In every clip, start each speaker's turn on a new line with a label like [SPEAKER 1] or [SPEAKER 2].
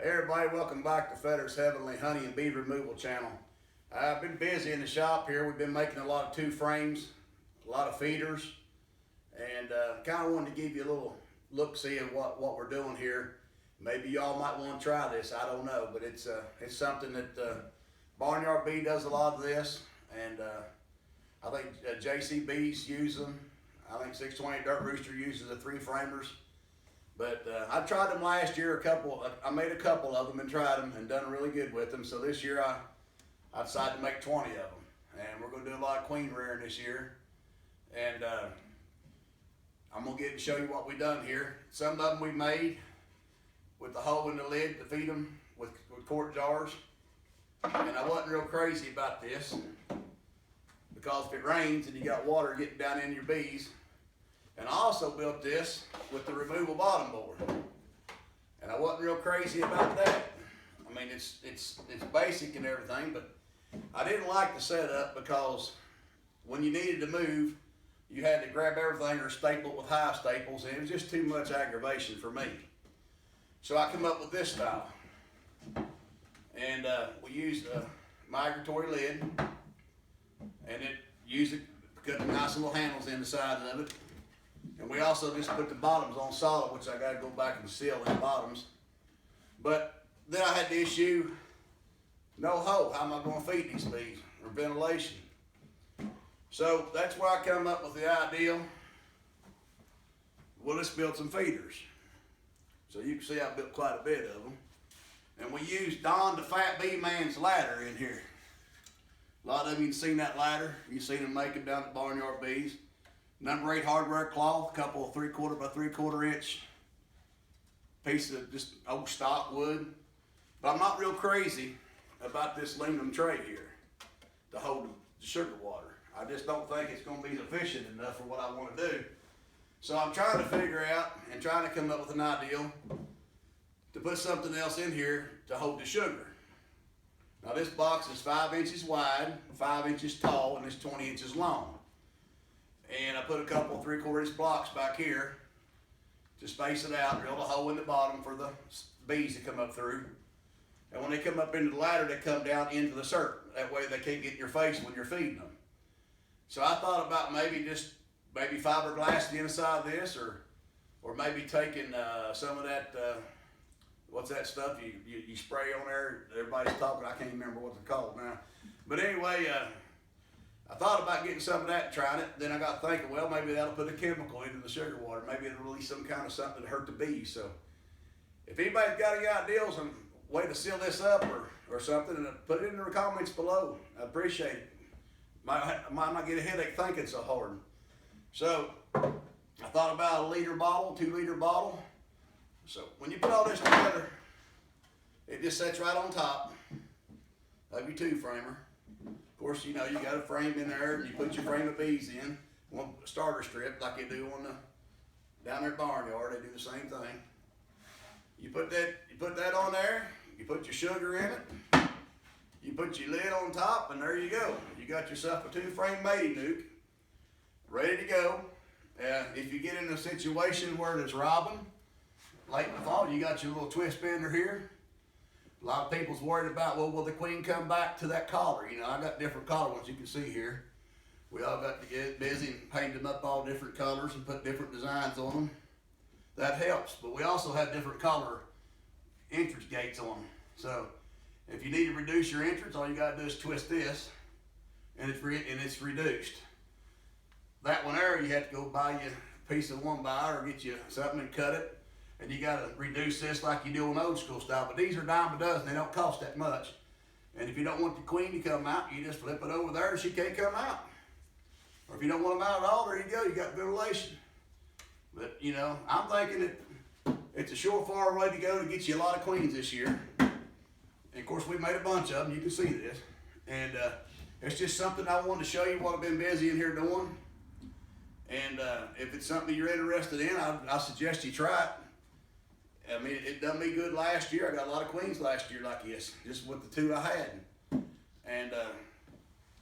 [SPEAKER 1] Hey everybody, welcome back to Fetter's Heavenly Honey and Bead Removal channel. I've been busy in the shop here. We've been making a lot of two frames, a lot of feeders, and kind of wanted to give you a little look-see at what we're doing here. Maybe y'all might want to try this, I don't know, but it's something that Barnyard Bee does a lot of this, and I think JCB's use them. I think 620 Dirt Rooster uses the 3-framers. But I tried them last year, I made a couple of them and tried them and done really good with them. So this year I decided to make 20 of them. And we're gonna do a lot of queen rearing this year. And I'm gonna get and show you what we done here. Some of them we made with the hole in the lid to feed them with quart jars. And I wasn't real crazy about this because if it rains and you got water getting down in your bees. And I also built this with the removable bottom board. And I wasn't real crazy about that. I mean, it's basic and everything, but I didn't like the setup because when you needed to move, you had to grab everything or staple it with high staples, and it was just too much aggravation for me. So I come up with this style. And we used a migratory lid, and cut the nice little handles in the side of it. And we also just put the bottoms on solid, which I got to go back and seal in the bottoms. But then I had the issue, no hole. How am I going to feed these bees or ventilation? So that's where I come up with the idea. Well, let's build some feeders. So you can see I built quite a bit of them. And we used Don the Fat Bee Man's ladder in here. A lot of you've seen that ladder. You've seen them make them down at Barnyard Bees. Number 8 hardware cloth, a couple of 3/4 by 3/4 inch piece of just old stock wood. But I'm not real crazy about this aluminum tray here to hold the sugar water. I just don't think it's going to be sufficient enough for what I want to do. So I'm trying to figure out and trying to come up with an ideal to put something else in here to hold the sugar. Now this box is 5 inches wide, 5 inches tall, and it's 20 inches long. And I put a couple 3/4 inch blocks back here to space it out, drilled a hole in the bottom for the bees to come up through. And when they come up into the ladder, they come down into the circle. That way they can't get in your face when you're feeding them. So I thought about maybe fiberglass the inside of this, or maybe taking some of that, what's that stuff you spray on there? Everybody's talking, I can't remember what it's called now. But anyway, I thought about getting some of that and trying it. Then I got thinking, well, maybe that'll put a chemical into the sugar water. Maybe it'll release some kind of something to hurt the bees. So if anybody's got any ideas on a way to seal this up or something, put it in the comments below. I appreciate it. I might not get a headache thinking so hard. So I thought about a 1-liter bottle, 2-liter bottle. So when you put all this together, it just sits right on top of your 2-framer. Of course, you know, you got a frame in there, and you put your frame of bees in, one starter strip like they do down there at Barnyard. They do the same thing. You put that on there. You put your sugar in it. You put your lid on top, and there you go. You got yourself a 2-frame mating nuke, ready to go. If you get in a situation where there's robbing, late in the fall, you got your little twist bender here. A lot of people's worried about, well, will the queen come back to that collar? You know, I got different collar ones you can see here. We all got to get busy and paint them up all different colors and put different designs on them. That helps, but we also have different color entrance gates on them. So if you need to reduce your entrance, all you got to do is twist this, and it's reduced. That one there, you have to go buy you a piece of 1x or get you something and cut it. And you gotta reduce this like you do on old school style. But these are dime a dozen, they don't cost that much. And if you don't want the queen to come out, you just flip it over there and she can't come out. Or if you don't want them out at all, there you go, you got ventilation. But you know, I'm thinking it's a surefire way to go to get you a lot of queens this year. And of course we made a bunch of them, you can see this. And it's just something I wanted to show you what I've been busy in here doing. And if it's something you're interested in, I suggest you try it. I mean, it done me good last year. I got a lot of queens last year like this, just with the 2 I had. And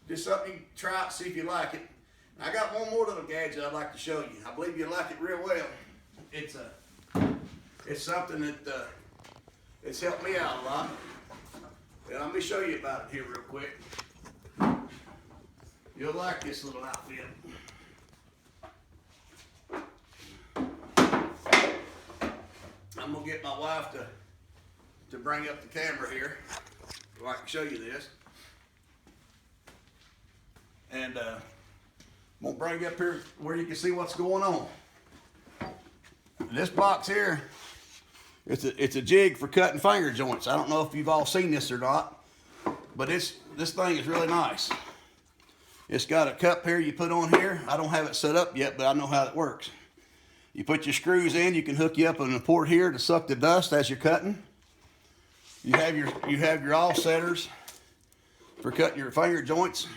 [SPEAKER 1] just something you try it, see if you like it. And I got one more little gadget I'd like to show you. I believe you'll like it real well. It's something that It's helped me out a lot. And let me show you about it here real quick. You'll like this little outfit. I'm gonna get my wife to bring up the camera here so I can show you this. And I'm gonna bring up here where you can see what's going on. This box here, it's a jig for cutting finger joints. I don't know if you've all seen this or not, but this thing is really nice. It's got a cup here you put on here. I don't have it set up yet, but I know how it works. You put your screws in, you can hook you up on a port here to suck the dust as you're cutting. You have your offsetters for cutting your finger joints.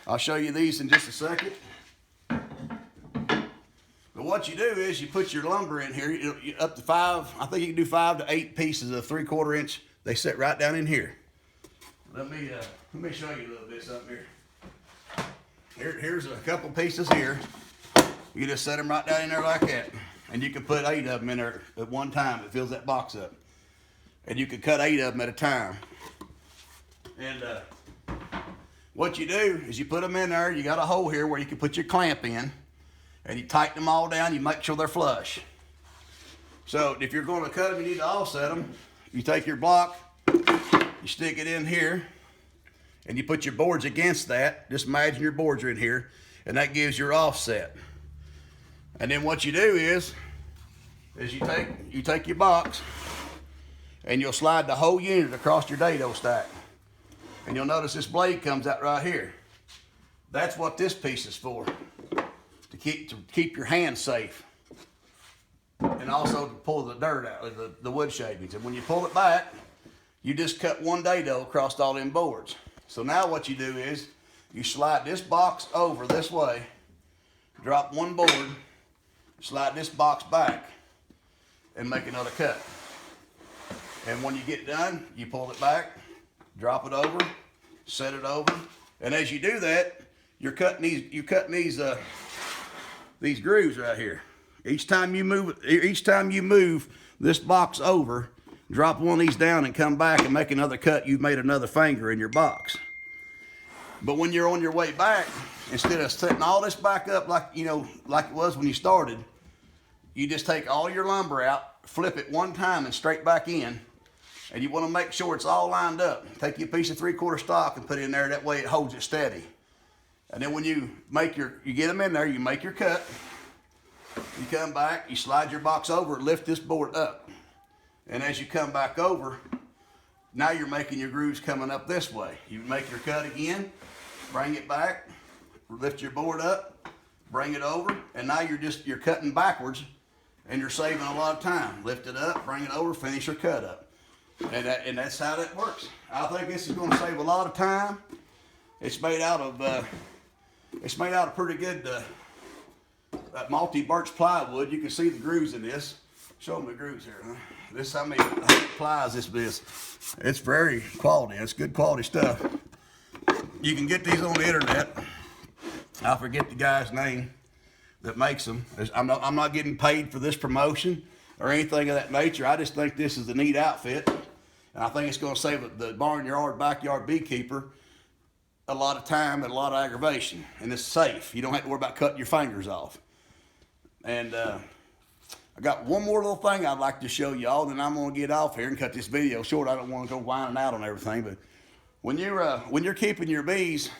[SPEAKER 1] I'll show you these in just a second. But what you do is you put your lumber in here, up to 5, I think you can do 5 to 8 pieces of 3/4 inch. They sit right down in here. Let me show you a little bit something here. Here's a couple pieces here. You just set them right down in there like that. And you can put 8 of them in there at one time. It fills that box up. And you can cut 8 of them at a time. And what you do is you put them in there. You got a hole here where you can put your clamp in. And you tighten them all down. You make sure they're flush. So if you're going to cut them, you need to offset them. You take your block, you stick it in here, and you put your boards against that. Just imagine your boards are in here, and that gives your offset. And then what you do is you take your box, and you'll slide the whole unit across your dado stack. And you'll notice this blade comes out right here. That's what this piece is for. To keep your hands safe, and also to pull the dirt out of the wood shavings. And when you pull it back, you just cut one dado across all them boards. So now what you do is you slide this box over this way, drop one board, slide this box back, and make another cut. And when you get done, you pull it back, drop it over, set it over, and as you do that, you're cutting these grooves right here. Each time you move this box over, drop one of these down and come back and make another cut, you've made another finger in your box. But when you're on your way back, instead of setting all this back up like it was when you started, you just take all your lumber out, flip it one time and straight back in, and you want to make sure it's all lined up. Take your piece of 3/4 stock and put it in there, that way it holds it steady. And then when you get them in there, you make your cut, you come back, you slide your box over, lift this board up. And as you come back over, now you're making your grooves coming up this way. You make your cut again, bring it back, lift your board up, bring it over, and now you're cutting backwards and you're saving a lot of time. Lift it up, bring it over, finish your cut up. And that's how that works. I think this is going to save a lot of time. It's made out of pretty good multi birch plywood. You can see the grooves in this. Show them the grooves here. Huh? This how many plies this is. It's very quality. It's good quality stuff. You can get these on the internet. I forget the guy's name that makes them. I'm not getting paid for this promotion or anything of that nature. I just think this is a neat outfit, and I think it's going to save the barnyard, backyard beekeeper a lot of time and a lot of aggravation, and it's safe. You don't have to worry about cutting your fingers off. And I got one more little thing I'd like to show y'all, then I'm going to get off here and cut this video short. I don't want to go whining out on everything, but when you're keeping your bees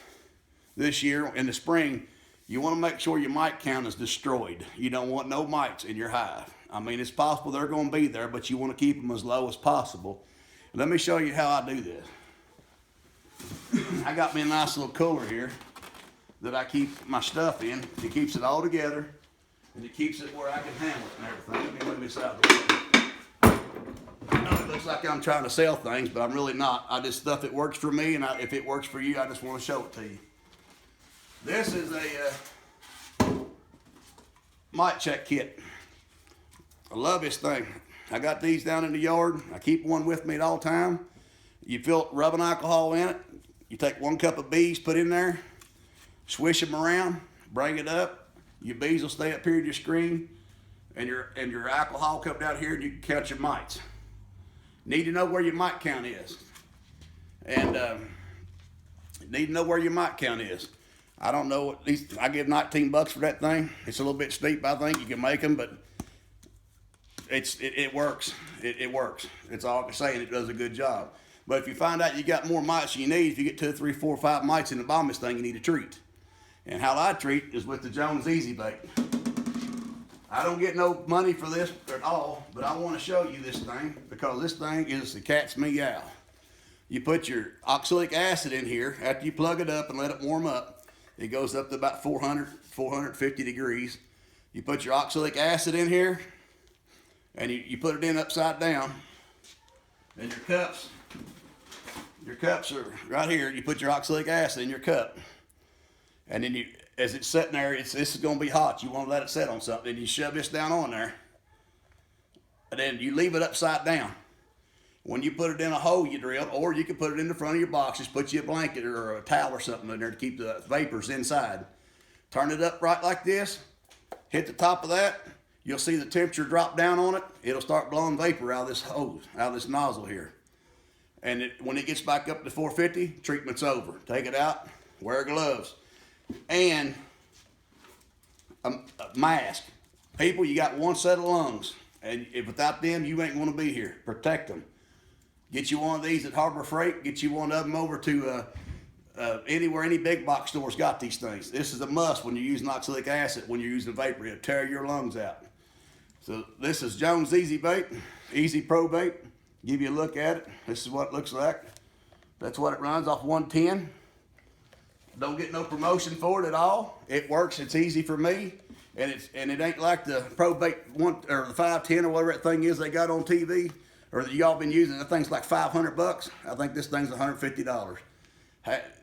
[SPEAKER 1] this year in the spring, you want to make sure your mite count is destroyed. You don't want no mites in your hive. I mean, it's possible they're going to be there, but you want to keep them as low as possible. And let me show you how I do this. I got me a nice little cooler here that I keep my stuff in. It keeps it all together, and it keeps it where I can handle it and everything. Let me move this out of the way. I know it looks like I'm trying to sell things, but I'm really not. I just stuff that works for me, and if it works for you, I just want to show it to you. This is a mite check kit. I love this thing. I got these down in the yard. I keep one with me at all time. You fill rubbing alcohol in it. You take 1 cup of bees, put in there, swish them around, bring it up. Your bees will stay up here in your screen, and your alcohol come down here, and you can catch your mites. Need to know where your mite count is. And need to know where your mite count is. I don't know, at least I give $19 for that thing. It's a little bit steep, I think. You can make them, but it works. It works. It's all I can say, and it does a good job. But if you find out you got more mites than you need, if you get 2, 3, 4, 5 mites in the bottom of this thing, you need to treat. And how I treat is with the Jones Easy Bait. I don't get no money for this at all, but I want to show you this thing because this thing is the cat's meow. You put your oxalic acid in here after you plug it up and let it warm up. It goes up to about 400, 450 degrees. You put your oxalic acid in here and you put it in upside down. And your cups are right here. You put your oxalic acid in your cup. And then you, as it's sitting there, this is going to be hot. You want to let it set on something. And you shove this down on there. And then you leave it upside down. When you put it in a hole you drill, or you can put it in the front of your box, just put you a blanket or a towel or something in there to keep the vapors inside. Turn it up right like this. Hit the top of that. You'll see the temperature drop down on it. It'll start blowing vapor out of this hose, out of this nozzle here. And when it gets back up to 450, treatment's over. Take it out, wear gloves. And a mask. People, you got one set of lungs. And if without them, you ain't going to be here. Protect them. Get you one of these at Harbor Freight. Get you one of them over to anywhere, any big box stores got these things. This is a must when you're using oxalic acid, when you're using vapor. It'll tear your lungs out. So this is Jones Easy Bait, Easy Pro Bait. Give you a look at it. This is what it looks like. That's what it runs off 110. Don't get no promotion for it at all. It works. It's easy for me, and it ain't like the Pro Bait one or the 510 or whatever that thing is they got on TV. Or that y'all been using. That thing's like $500. I think this thing's $150.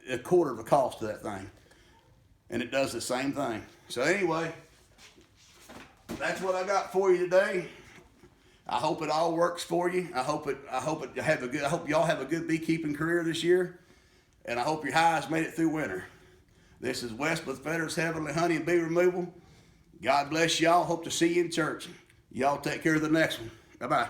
[SPEAKER 1] A quarter of the cost of that thing. And it does the same thing. So anyway, that's what I got for you today. I hope it all works for you. I hope y'all have a good beekeeping career this year. And I hope your hives made it through winter. This is Wes with Fedder's Heavenly Honey and Bee Removal. God bless y'all. Hope to see you in church. Y'all take care of the next one. Bye-bye.